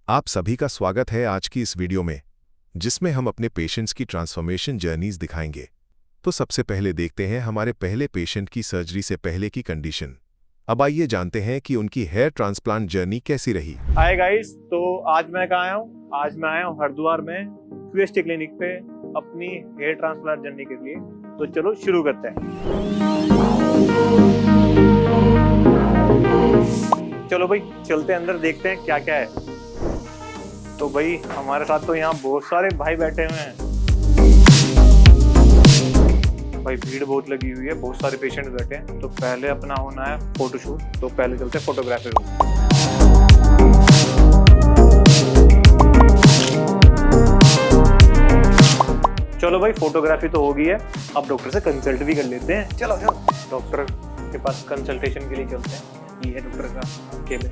आप सभी का स्वागत है आज की इस वीडियो में, जिसमें हम अपने पेशेंट्स की ट्रांसफॉर्मेशन जर्नीज दिखाएंगे। तो सबसे पहले देखते हैं हमारे पहले पेशेंट की सर्जरी से पहले की कंडीशन। अब आइए जानते हैं कि उनकी हेयर ट्रांसप्लांट जर्नी कैसी रही। हाय गाइस, तो आज मैं कहाँ आया हूँ? आज मैं आया हूँ हरिद्वार में क्यूएसटी क्लिनिक पे अपनी हेयर ट्रांसप्लांट जर्नी के लिए। तो चलो शुरू करते हैं। चलो भाई, चलते हैं अंदर, देखते हैं क्या क्या है। तो भाई हमारे साथ तो यहाँ बहुत सारे भाई बैठे हुए हैं। भाई भीड़ बहुत लगी हुई है, बहुत सारे पेशेंट बैठे हैं। तो पहले अपना होना है फोटोशूट, तो पहले चलते हैं फोटोग्राफी रूम। चलो भाई, फोटोग्राफी तो हो गई है, अब डॉक्टर से कंसल्ट भी कर लेते हैं। चलो चलो डॉक्टर के पास कंसल्टेशन के लिए चलते हैं। ये है डॉक्टर का केबिन।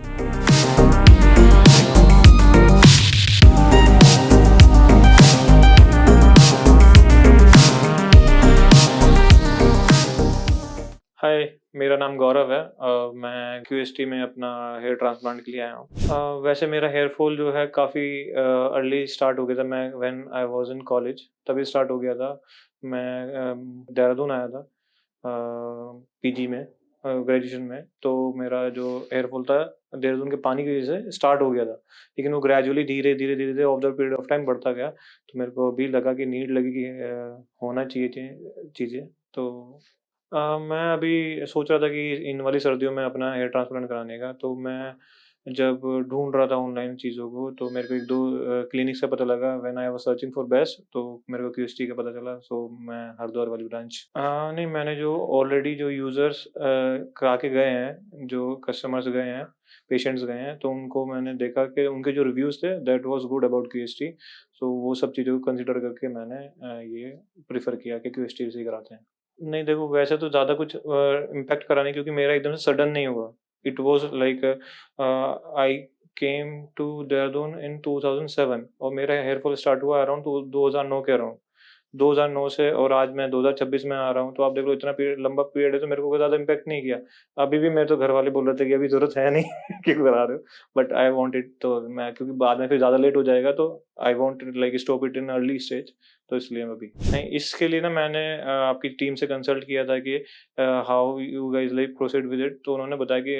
हाय, मेरा नाम गौरव है। मैं क्यूएसटी में अपना हेयर ट्रांसप्लांट के लिए आया हूँ। वैसे मेरा हेयर फॉल जो है काफ़ी अर्ली स्टार्ट हो गया था। मैं when I was in college तभी स्टार्ट हो गया था। मैं देहरादून आया था पीजी में, ग्रेजुएशन में। तो मेरा जो हेयर फॉल था देहरादून के पानी की वजह से स्टार्ट हो गया था, लेकिन वो ग्रेजुअली धीरे धीरे धीरे धीरे over the period of time बढ़ता गया। तो मेरे को अभी लगा कि नीड लगी कि होना चाहिए चीज़ें। तो मैं अभी सोच रहा था कि इन वाली सर्दियों में अपना हेयर ट्रांसप्लांट कराने का। तो मैं जब ढूंढ रहा था ऑनलाइन चीज़ों को, तो मेरे को एक दो क्लिनिक्स का पता लगा। When I was searching for best, तो मेरे को क्यूएसटी का पता चला। सो मैं हरिद्वार वाली ब्रांच, नहीं, मैंने जो ऑलरेडी जो यूज़र्स करा के गए हैं, जो कस्टमर्स गए हैं, पेशेंट्स गए हैं, तो उनको मैंने देखा कि उनके जो रिव्यूज़ थे that was good about QST. So वो सब चीज़ों को कंसिडर करके मैंने ये प्रेफर किया कि क्यूएसटी से ही कराते हैं। नहीं, देखो वैसे तो ज़्यादा कुछ इम्पैक्ट करा नहीं, क्योंकि मेरा एकदम से सडन नहीं हुआ। It was like I came to Dehradun in 2007 और मेरा हेयर फॉल स्टार्ट हुआ अराउंड 2009 के अराउंड। 2009 से और आज मैं 2026 में आ रहा हूँ, तो आप देख लो इतना पीरियड, लंबा पीरियड है, तो मेरे को कोई ज़्यादा इम्पैक्ट नहीं किया। अभी भी मेरे तो घर वाले बोल रहे थे कि अभी ज़रूरत है नहीं क्यों करा रहे हो? बट आई वांट इट, तो मैं, क्योंकि बाद में फिर ज़्यादा लेट हो जाएगा, तो I want like stop it in early stage. तो इसलिए मैं अभी नहीं, इसके लिए ना मैंने आपकी टीम से कंसल्ट किया था कि how you guys like proceed with it. तो उन्होंने बताया कि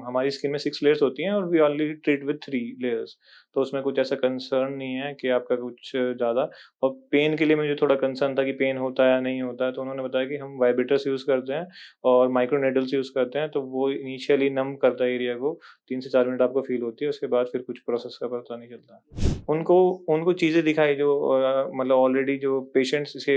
हमारी स्किन में 6 लेयर्स होती हैं और we only treat with 3 layers. तो उसमें कुछ ऐसा कंसर्न नहीं है कि आपका कुछ ज़्यादा। और पेन के लिए मुझे थोड़ा कंसर्न था कि पेन होता है या नहीं होता है, तो उन्होंने बताया कि हम वाइब्रेटर्स यूज़ करते हैं और माइक्रो नीडल्स यूज़ करते हैं, तो वो इनिशियली नम करता है एरिया को, 3 से 4 मिनट आपको फ़ील होती है, उसके बाद फिर कुछ प्रोसेस का पता नहीं चलता। उनको उनको चीज़ें दिखाई जो मतलब ऑलरेडी जो पेशेंट्स से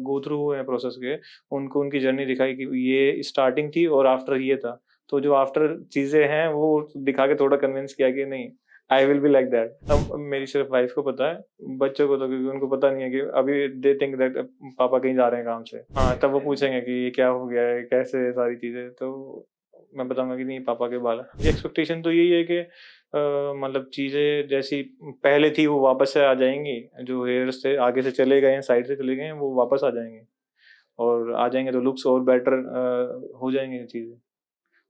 गो थ्रू हुए हैं प्रोसेस के, उनको उनकी जर्नी दिखाई कि ये स्टार्टिंग थी और आफ्टर ये था। तो जो आफ्टर चीज़ें हैं वो दिखा के थोड़ा कन्विंस किया कि नहीं, I will be like that. अब मेरी सिर्फ वाइफ को पता है, बच्चों को तो, क्योंकि उनको पता नहीं है कि अभी दे थिंक दैट पापा कहीं जा रहे हैं काम से। हाँ, तब वो पूछेंगे कि ये क्या हो गया है, कैसे है सारी चीज़ें, तो मैं बताऊँगा कि नहीं, पापा के बाल हैं। एक्सपेक्टेशन तो यही है कि मतलब चीज़ें जैसी पहले थी वो वापस से आ जाएँगी, जो हेयर्स थे आगे से चले गए हैं, साइड से चले गए हैं, वो वापस आ जाएँगे और आ जाएँगे तो लुक्स और बेटर हो जाएँगी चीज़ें।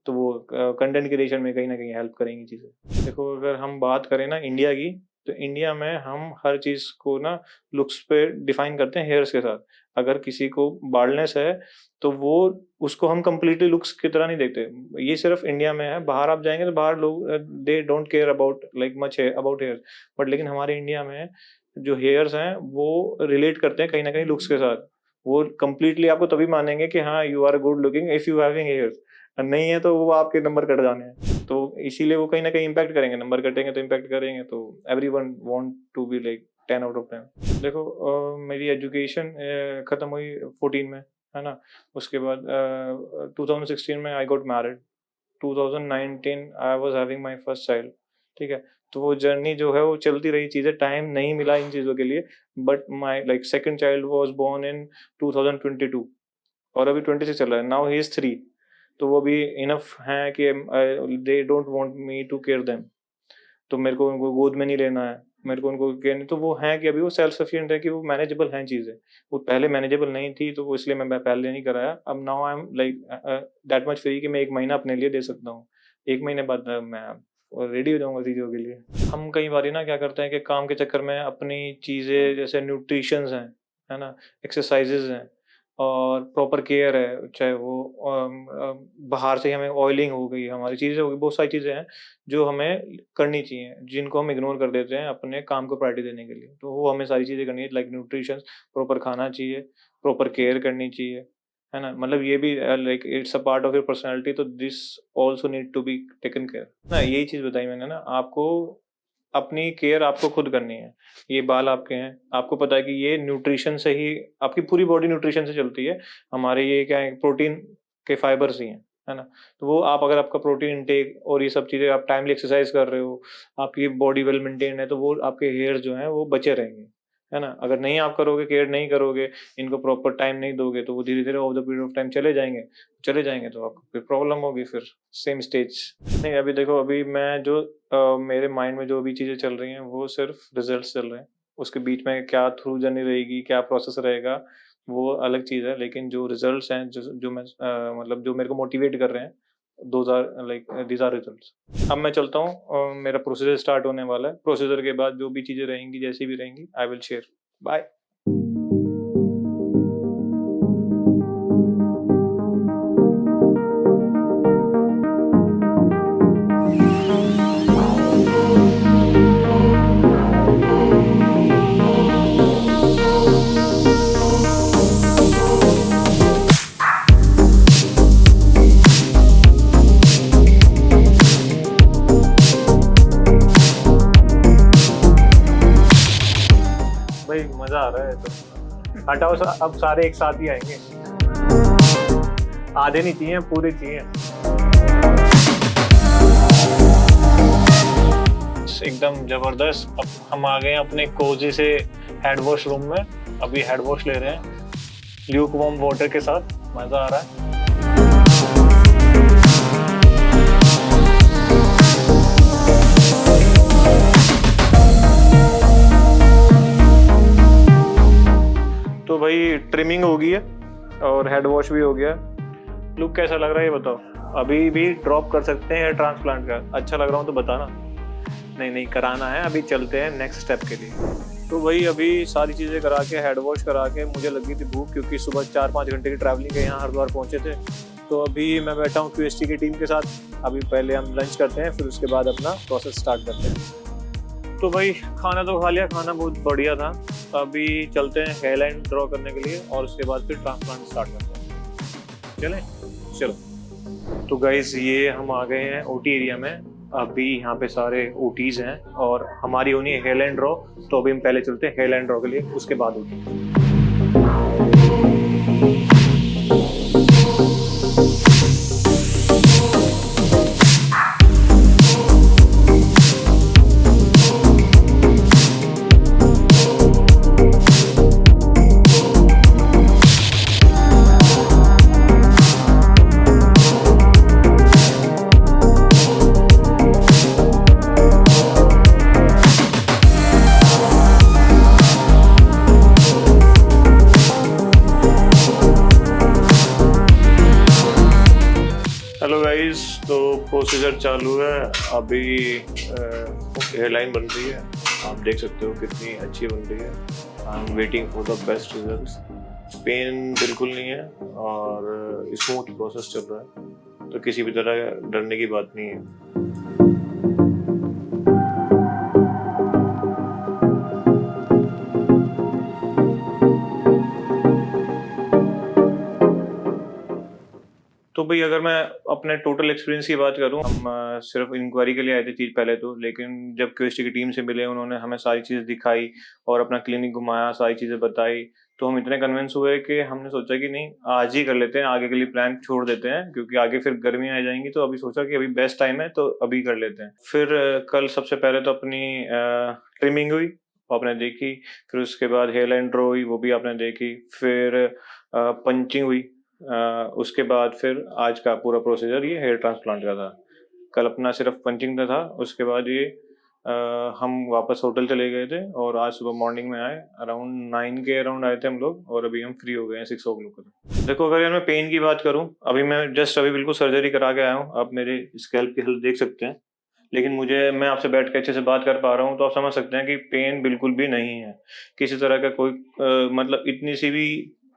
तो वो कंटेंट क्रिएशन में कहीं न कहीं हेल्प करेंगी चीज़ें। देखो अगर हम बात करें ना इंडिया की, तो इंडिया में हम हर चीज़ को ना लुक्स पे डिफाइन करते हैं हेयर्स के साथ। अगर किसी को बाल्डनेस है, तो वो उसको हम कंप्लीटली लुक्स की तरह नहीं देखते। ये सिर्फ इंडिया में है, बाहर आप जाएँगे तो बाहर लोग they don't care about like much about hair. But लेकिन हमारे इंडिया में जो हेयर्स हैं, वो रिलेट करते हैं कहीं न कहीं लुक्स के साथ। वो कंप्लीटली आपको तभी मानेंगे कि हाँ, you are good looking if you having hairs. नहीं है तो वो आपके नंबर कट जाने हैं। तो इसीलिए वो कहीं न कहीं इम्पैक्ट करेंगे, नंबर कटेंगे तो इम्पैक्ट करेंगे। तो everyone want to be like 10 out of 10। देखो मेरी एजुकेशन खत्म हुई 14 में, है ना? उसके बाद 2016 में I got married. 2019 I was having my first child, ठीक है? तो वो जर्नी जो है वो चलती रही, चीज़ें, टाइम नहीं मिला इन चीज़ों के लिए। But my like second child was born in 2022 और अभी 26 चल रहा है। Now he is 3। तो वो भी इनफ हैं कि they don't want me to care them. तो मेरे को उनको गोद में नहीं लेना है, मेरे को उनको केयर नहीं, तो वो हैं कि अभी वो सेल्फ सफिशिएंट है कि वो मैनेजेबल हैं चीज़ें। वो पहले मैनेजेबल नहीं थी, तो वो इसलिए मैं पहले नहीं कराया। अब now I am like that much free कि मैं 1 महीना अपने लिए दे सकता हूँ। 1 महीने बाद मैं और रेडी हो जाऊँगा चीज़ों के लिए। हम कई बारी ना क्या करते हैं कि काम के चक्कर में अपनी चीज़ें जैसे न्यूट्रिशंस हैं, है ना? एक्सरसाइज़ेज़ हैं और प्रॉपर केयर है, चाहे वो बाहर से हमें ऑयलिंग हो गई, हमारी चीज़ें हो गई, बहुत सारी चीज़ें हैं जो हमें करनी चाहिए, जिनको हम इग्नोर कर देते हैं अपने काम को प्रायोरिटी देने के लिए। तो वो हमें सारी चीज़ें करनी है लाइक न्यूट्रिशंस, प्रॉपर खाना चाहिए, प्रॉपर केयर करनी चाहिए, है ना? मतलब ये भी like it's a part of your personality, तो this also need to be taken care. ना यही चीज़ बताई मैंने ना, आपको अपनी केयर आपको खुद करनी है। ये बाल आपके हैं, आपको पता है कि ये न्यूट्रिशन से ही आपकी पूरी बॉडी न्यूट्रिशन से चलती है। हमारे ये क्या है प्रोटीन के फाइबर्स ही हैं, है ना? तो वो आप अगर आपका प्रोटीन इनटेक और ये सब चीज़ें आप टाइमली एक्सरसाइज कर रहे हो, आपकी बॉडी वेल मेंटेन्ड है, तो वो आपके हेयर्स जो हैं वो बचे रहेंगे, है ना? अगर नहीं आप करोगे, केयर नहीं करोगे, इनको प्रॉपर टाइम नहीं दोगे, तो वो धीरे-धीरे over the period of time चले जाएँगे तो आपको फिर प्रॉब्लम होगी फिर सेम स्टेज। नहीं, अभी देखो अभी मैं जो मेरे माइंड में जो भी चीज़ें चल रही हैं, वो सिर्फ़ रिज़ल्ट्स चल रहे हैं। उसके बीच में क्या थ्रू जर्नी रहेगी, क्या प्रोसेस रहेगा, वो अलग चीज़ है। लेकिन जो रिज़ल्ट्स हैं, जो मैं मतलब जो मेरे को मोटिवेट कर रहे हैं, those are like these are results. अब मैं चलता हूँ, मेरा प्रोसीजर स्टार्ट होने वाला है। प्रोसीजर के बाद जो भी चीज़ें रहेंगी, जैसी भी रहेंगी, आई विल शेयर। बाय। भाई मज़ा आ रहा है तो। हटाओ अब सारे एक साथ ही आएँगे। आधे नहीं चाहिए, पूरे चाहिए। एकदम ज़बरदस्त। अब हम आ गए हैं अपने कोज़ी से हैंड वॉश रूम में। अभी हैंड वॉश ले रहे हैं ल्यूक वार्म वाटर के साथ। मज़ा आ रहा है। तो भाई ट्रिमिंग हो गई है और हेड वॉश भी हो गया। लुक कैसा लग रहा है ये बताओ। अभी भी ड्रॉप कर सकते हैं हेयर ट्रांसप्लांट का। अच्छा लग रहा हूँ तो बताना। नहीं कराना है, अभी चलते हैं नेक्स्ट स्टेप के लिए। तो भाई अभी सारी चीज़ें करा के हेड वॉश करा के मुझे लगी थी भूख, क्योंकि सुबह 4-5 घंटे की ट्रैवलिंग के यहाँ हरिद्वार पहुँचे थे। तो अभी मैं बैठा हूँ क्यूएसटी की टीम के साथ। अभी पहले हम लंच करते हैं, फिर उसके बाद अपना प्रोसेस स्टार्ट करते हैं। तो भाई खाना तो खा लिया, खाना बहुत बढ़िया था। अभी चलते हैं हेयर लाइन ड्रॉ करने के लिए और उसके बाद फिर ट्रांसप्लांट स्टार्ट करते हैं। चलें? चलो। तो गाइस ये हम आ गए हैं ओटी एरिया में। अभी यहाँ पे सारे ओटीज़ हैं और हमारी होनी है हेयर लाइन ड्रॉ। तो अभी हम पहले चलते हैं हेयर लाइन ड्रॉ के लिए, उसके बाद ओटी। हेलो गाइस, तो प्रोसीजर चालू है। अभी हेयरलाइन बन रही है। आप देख सकते हो कितनी अच्छी बन रही है। I am waiting for the best results. Pain बिल्कुल नहीं है और स्मूथ प्रोसेस चल रहा है, तो किसी भी तरह डरने की बात नहीं है। तो भाई अगर मैं अपने टोटल एक्सपीरियंस की बात करूं, हम सिर्फ इंक्वायरी के लिए आए थे चीज़ पहले तो, लेकिन जब क्यूएसटी की टीम से मिले, उन्होंने हमें सारी चीज़ें दिखाई और अपना क्लिनिक घुमाया, सारी चीज़ें बताई, तो हम इतने कन्विंस हुए कि हमने सोचा कि नहीं आज ही कर लेते हैं, आगे के लिए प्लान छोड़ देते हैं, क्योंकि आगे फिर गर्मियाँ आ जाएंगी। तो अभी सोचा कि अभी बेस्ट टाइम है तो अभी कर लेते हैं। फिर कल सबसे पहले तो अपनी ट्रिमिंग हुई, वो आपने देखी। फिर उसके बाद हेयर लाइन ड्रॉ हुई, वो भी आपने देखी। फिर पंचिंग हुई। उसके बाद फिर आज का पूरा प्रोसीजर ये हेयर ट्रांसप्लांट का था। कल अपना सिर्फ पंचिंग का था। उसके बाद ये हम वापस होटल चले गए थे और आज सुबह मॉर्निंग में आए, अराउंड 9 के अराउंड आए थे हम लोग, और अभी हम फ्री हो गए हैं 6 ओ क्लॉक तक। देखो अगर यार मैं पेन की बात करूं, अभी मैं जस्ट अभी बिल्कुल सर्जरी करा के आया हूं। आप मेरे स्कैल्प की हेल्थ देख सकते हैं। लेकिन मैं आपसे बैठ के अच्छे से बात कर पा रहा हूँ, तो आप समझ सकते हैं कि पेन बिल्कुल भी नहीं है। किसी तरह का कोई मतलब इतनी सी भी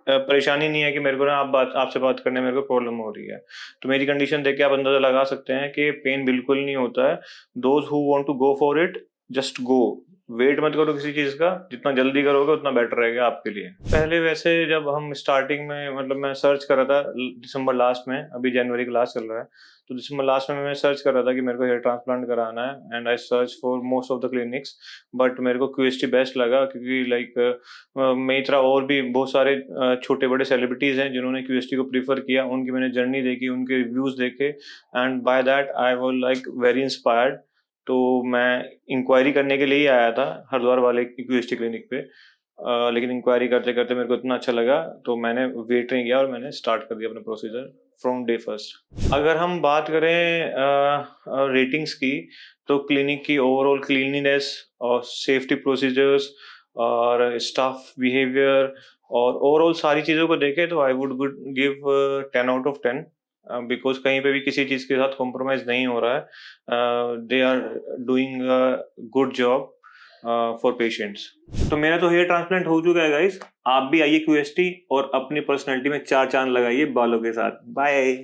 परेशानी नहीं है कि मेरे को ना आपसे बात करने में मेरे को प्रॉब्लम हो रही है। तो मेरी कंडीशन देख के आप अंदाज़ा लगा सकते हैं कि पेन बिल्कुल नहीं होता है। Those who want to go for it, just go. Wait मत करो किसी चीज़ का, जितना जल्दी करोगे उतना बेटर रहेगा आपके लिए। पहले वैसे जब हम स्टार्टिंग में मतलब मैं सर्च कर रहा था दिसंबर लास्ट में, अभी जनवरी का लास्ट चल रहा है, तो दिसंबर लास्ट में मैं सर्च कर रहा था कि मेरे को हेयर ट्रांसप्लांट कराना है, and I search for most of the clinics, but मेरे को क्यूएसटी बेस्ट लगा, क्योंकि लाइक मेरी तरह और भी बहुत सारे छोटे बड़े सेलिब्रिटीज़ हैं जिन्होंने क्यूएसटी को प्रीफर किया। उनकी मैंने जर्नी देखी, उनके रिव्यूज़ देखे, and by that I was like very inspired. तो मैं इंक्वायरी करने के लिए ही आया था हरिद्वार वाले क्यूएसटी क्लिनिक पे। लेकिन इंक्वायरी करते करते मेरे को इतना अच्छा लगा, तो मैंने वेट नहीं किया और मैंने स्टार्ट कर दिया अपना प्रोसीजर फ्रॉम डे फर्स्ट। अगर हम बात करें रेटिंग्स की, तो क्लिनिक की ओवरऑल क्लीनलीनेस और सेफ्टी प्रोसीजर्स और स्टाफ बिहेवियर और ओवरऑल सारी चीज़ों को देखें तो I would give 10 out of 10, because कहीं पे भी किसी चीज़ के साथ कॉम्प्रोमाइज़ नहीं हो रहा है। They are doing a good job for patients. तो मेरा तो हेयर ट्रांसप्लांट हो चुका है गाइस। आप भी आइए क्यूएसटी और अपनी पर्सनैलिटी में 4 चांद लगाइए बालों के साथ। बाय।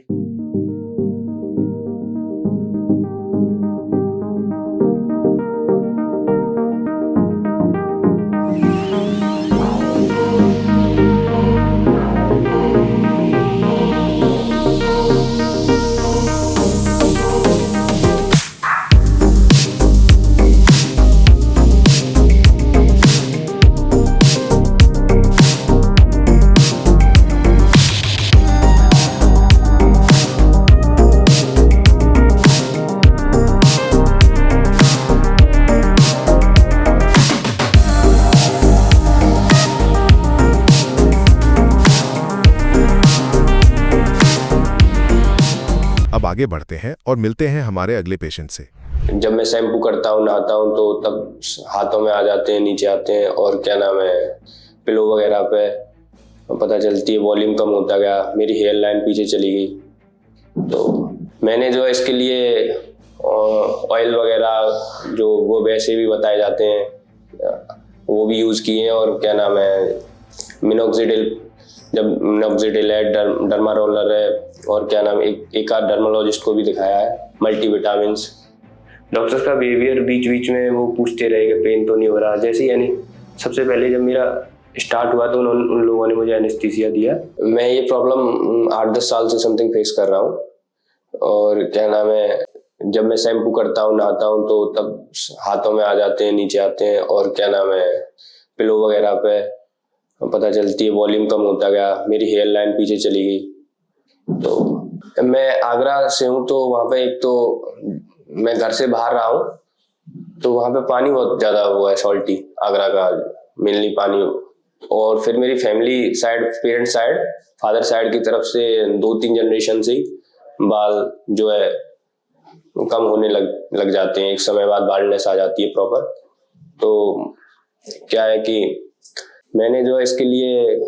अब आगे बढ़ते हैं और मिलते हैं हमारे अगले पेशेंट से। जब मैं शैम्पू करता हूँ, नहाता हूँ, तो तब हाथों में आ जाते हैं, नीचे आते हैं, और क्या नाम है, पिलो वगैरह पे पता चलती है वॉल्यूम कम होता गया, मेरी हेयर लाइन पीछे चली गई। तो मैंने जो है इसके लिए ऑयल वगैरह जो वो वैसे भी बताए जाते हैं वो भी यूज़ किए हैं, और क्या नाम है, मिनोक्सिडिल, जब मिनोक्सिडिल है, डर्मा रोलर है, और क्या नाम, एक आध डर्मोलॉजिस्ट को भी दिखाया है, मल्टीविटामिन्स। डॉक्टर्स का बिहेवियर बीच बीच में वो पूछते रहे कि पेन तो नहीं हो रहा, जैसे यानी सबसे पहले जब मेरा स्टार्ट हुआ तो उन लोगों ने मुझे एनेस्थीसिया दिया। मैं ये प्रॉब्लम 8-10 साल से समथिंग फेस कर रहा हूँ, और क्या नाम है, जब मैं शैम्पू करता हूँ, नहाता हूँ, तो तब हाथों में आ जाते हैं, नीचे आते हैं, और क्या नाम है, पिलो वगैरह पे पता चलती है वॉल्यूम कम होता गया, मेरी हेयर लाइन पीछे चली गई। तो मैं आगरा से हूँ, तो वहाँ पे एक तो मैं घर से बाहर रहा हूँ, तो वहाँ पे पानी बहुत ज़्यादा हुआ है, सॉल्टी, आगरा का मेनली पानी। और फिर मेरी family side, parents side, father side की तरफ से 2-3 जनरेशन से ही बाल जो है कम होने लग जाते हैं, एक समय बाद बाल्डनेस आ जाती है प्रॉपर। तो क्या है कि मैंने जो है इसके लिए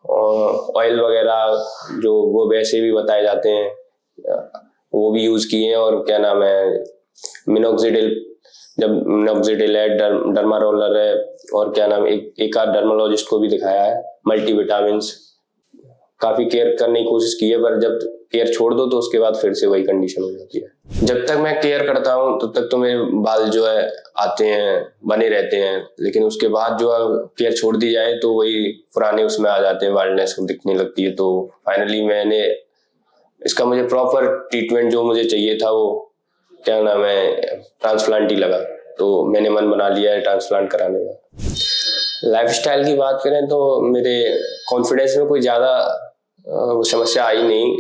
ऑयल वगैरह जो वो वैसे भी बताए जाते हैं वो भी यूज़ किए हैं, और क्या नाम है, मिनोक्सिडिल, जब मिनोक्सिडिल है, डर्मा रोलर है, और क्या नाम, एक आध डर्मोलॉजिस्ट को भी दिखाया है, मल्टीविटामिन्स। काफ़ी केयर करने की कोशिश की है, पर जब केयर छोड़ दो तो उसके बाद फिर से वही कंडीशन हो जाती है। जब तक मैं केयर करता हूँ तब तक तो मेरे बाल जो है आते हैं, बने रहते हैं, लेकिन उसके बाद जो है केयर छोड़ दी जाए तो वही पुराने उसमें आ जाते हैं, बाल्डनेस दिखने लगती है। तो फाइनली मैंने इसका, मुझे प्रॉपर ट्रीटमेंट जो मुझे चाहिए था वो क्या नाम है, ट्रांसप्लांट ही लगा। तो मैंने मन बना लिया है ट्रांसप्लांट कराने का। लाइफस्टाइल की बात करें तो मेरे कॉन्फिडेंस में कोई ज़्यादा समस्या आई नहीं,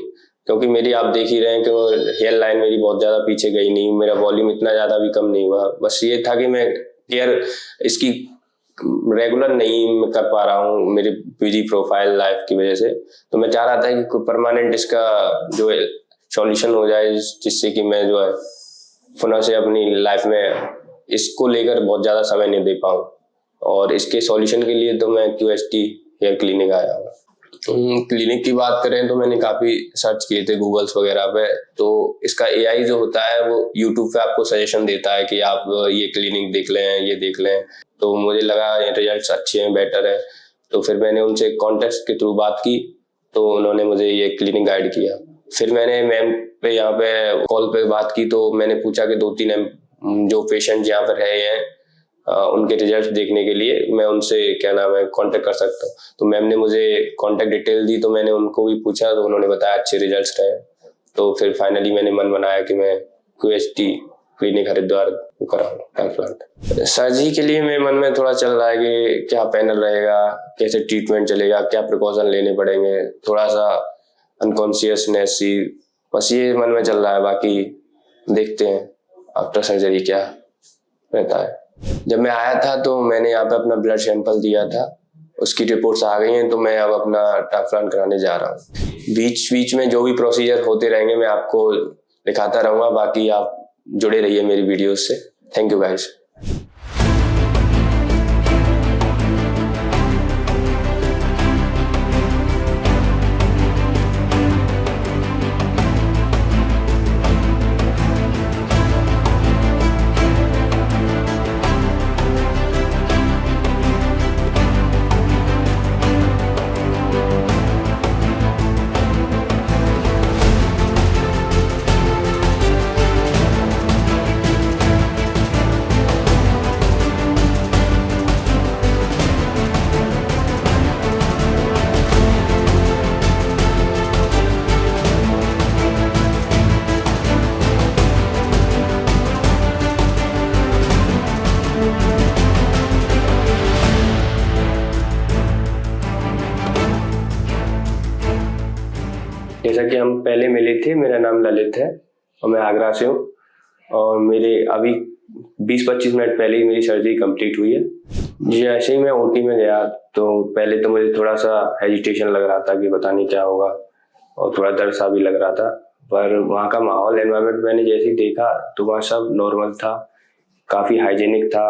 क्योंकि मेरी आप देख ही रहे हैं कि हेयर लाइन मेरी बहुत ज़्यादा पीछे गई नहीं, मेरा वॉल्यूम इतना ज़्यादा भी कम नहीं हुआ। बस ये था कि मैं केयर इसकी रेगुलर नहीं कर पा रहा हूँ मेरी बिजी प्रोफाइल लाइफ की वजह से। तो मैं चाह रहा था कि कोई परमानेंट इसका जो है सॉल्यूशन हो जाए, जिससे कि मैं जो है पुनः से अपनी लाइफ में इसको लेकर बहुत ज़्यादा समय नहीं दे पाऊँ। और इसके सॉल्यूशन के लिए तो मैं क्यूएसटी हेयर क्लिनिक आया हूँ। क्लिनिक की बात करें तो मैंने काफ़ी सर्च किए थे गूगल्स वगैरह पे। तो इसका एआई जो होता है वो यूट्यूब पे आपको सजेशन देता है कि आप ये क्लिनिक देख लें, ये देख लें। तो मुझे लगा रिजल्ट्स अच्छे हैं, बेटर है। तो फिर मैंने उनसे कॉन्टेक्ट के थ्रू बात की, तो उन्होंने मुझे ये क्लिनिक गाइड किया। फिर मैंने मैम पे यहाँ पे कॉल पे बात की, तो मैंने पूछा कि 2-3 जो पेशेंट यहाँ पर रहे हैं उनके रिजल्ट देखने के लिए मैं उनसे कांटेक्ट कर सकता हूँ। तो मैम ने मुझे कांटेक्ट डिटेल दी, तो मैंने उनको भी पूछा, तो उन्होंने बताया अच्छे रिजल्ट्स रहे। तो फिर फाइनली मैंने मन बनाया कि मैं QST क्लिनिक हरिद्वार कराऊँ ट्रांसप्लांट। सर्जरी के लिए मेरे मन में थोड़ा चल रहा है कि क्या पैनल रहेगा, कैसे ट्रीटमेंट चलेगा, क्या प्रिकॉशन लेने पड़ेंगे, थोड़ा सा अनकॉन्शियसनेस सी, बस ये मन में चल रहा है। बाकी देखते हैं आफ्टर सर्जरी क्या रहता है। जब मैं आया था तो मैंने यहाँ पे अपना ब्लड सैंपल दिया था, उसकी रिपोर्ट्स आ गई हैं, तो मैं अब अपना ट्रांसप्लांट कराने जा रहा हूँ। बीच बीच में जो भी प्रोसीजर होते रहेंगे मैं आपको दिखाता रहूँगा। बाकी आप जुड़े रहिए मेरी वीडियोस से। Thank you guys. जैसा कि हम पहले मिले थे, मेरा नाम ललित है और मैं आगरा से हूँ। और मेरे अभी 20-25 मिनट पहले ही मेरी सर्जरी कंप्लीट हुई है। जैसे ही मैं OT में गया तो पहले तो मुझे थोड़ा सा हेजिटेशन लग रहा था कि पता नहीं क्या होगा, और थोड़ा डर सा भी लग रहा था। पर वहाँ का माहौल, एनवायरनमेंट मैंने जैसे ही देखा तो वहाँ सब नॉर्मल था, काफ़ी हाइजीनिक था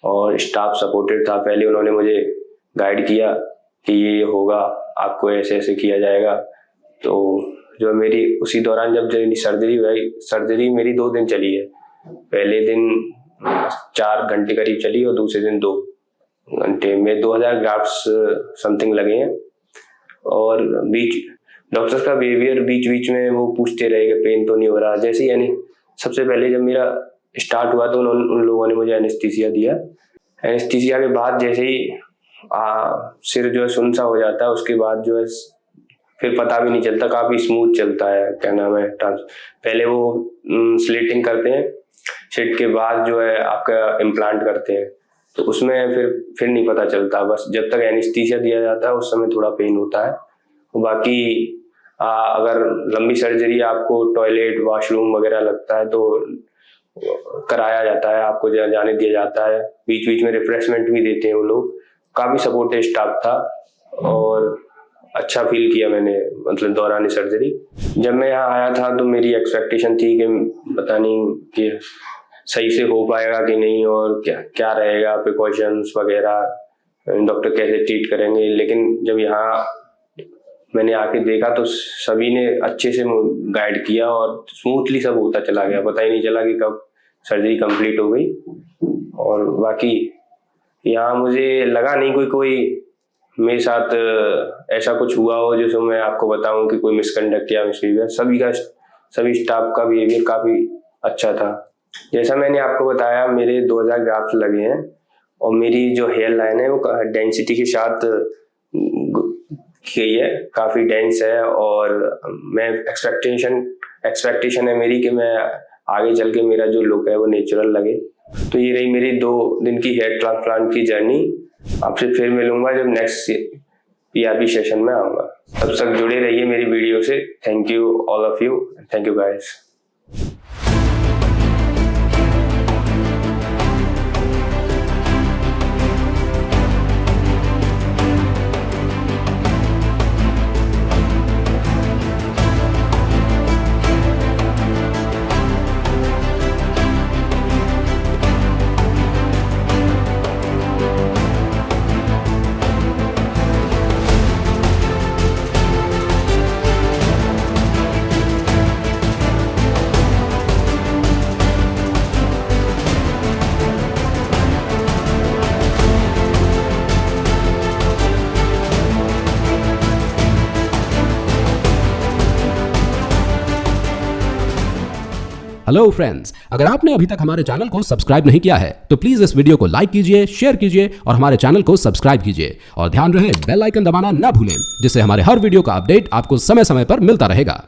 और स्टाफ सपोर्टेड था। पहले उन्होंने मुझे गाइड किया कि ये होगा, आपको ऐसे ऐसे किया जाएगा। तो जो मेरी उसी दौरान जब सर्जरी हुई, सर्जरी मेरी 2 दिन चली है। पहले दिन 4 घंटे करीब चली और दूसरे दिन 2 घंटे में 2000 ग्राफ्ट्स समथिंग लगे हैं। और डॉक्टर्स का बिहेवियर बीच बीच में वो पूछते रहे कि पेन तो नहीं हो रहा। जैसे यानी सबसे पहले जब मेरा स्टार्ट हुआ तो उन लोगों ने मुझे एनेस्थीसिया दिया। एनेस्थीसिया के बाद जैसे ही सिर जो है सुन सा हो जाता है, उसके बाद जो है फिर पता भी नहीं चलता, काफी स्मूथ चलता है। पहले वो स्लिटिंग करते हैं, स्लिट के बाद जो है आपका इम्प्लांट करते हैं, तो उसमें फिर नहीं पता चलता। बस जब तक एनेस्थीसिया दिया जाता है उस समय थोड़ा पेन होता है। बाकी अगर लंबी सर्जरी आपको टॉयलेट वॉशरूम वगैरह लगता है तो कराया जाता है, आपको जाने दिया जाता है। बीच बीच में रिफ्रेशमेंट भी देते हैं वो लोग। काफी सपोर्टिव स्टाफ था और अच्छा फील किया मैंने, मतलब दौरान सर्जरी। जब मैं यहाँ आया था तो मेरी एक्सपेक्टेशन थी कि पता नहीं कि सही से हो पाएगा कि नहीं, और क्या रहेगा प्रिकॉशंस वगैरह, डॉक्टर कैसे ट्रीट करेंगे। लेकिन जब यहाँ मैंने आके देखा तो सभी ने अच्छे से गाइड किया और स्मूथली सब होता चला गया। पता ही नहीं चला कि कब सर्जरी कंप्लीट हो गई। और बाकी यहाँ मुझे लगा नहीं कोई मेरे साथ ऐसा कुछ हुआ हो जिसमें मैं आपको बताऊं कि कोई मिसकंडक्ट या मिसबिहेवियर। सभी स्टाफ का बिहेवियर काफी अच्छा था। जैसा मैंने आपको बताया, मेरे 2000 ग्राफ्ट लगे हैं और मेरी जो हेयर लाइन है वो डेंसिटी के साथ की है, काफी डेंस है। और मैं एक्सपेक्टेशन है मेरी कि मैं आगे चल के मेरा जो लुक है वो नेचुरल लगे। तो ये रही मेरी 2 दिन की हेयर ट्रांसप्लांट की जर्नी। आपसे फिर मिलूंगा जब नेक्स्ट PRP सेशन में आऊंगा। तब तक जुड़े रहिए मेरी वीडियो से। Thank you all of you, thank you guys. Hello friends, अगर आपने अभी तक हमारे चैनल को सब्सक्राइब नहीं किया है तो प्लीज इस वीडियो को लाइक कीजिए, शेयर कीजिए और हमारे चैनल को सब्सक्राइब कीजिए और ध्यान रहे बेल आइकन दबाना ना भूलें, जिससे हमारे हर वीडियो का अपडेट आपको समय समय पर मिलता रहेगा।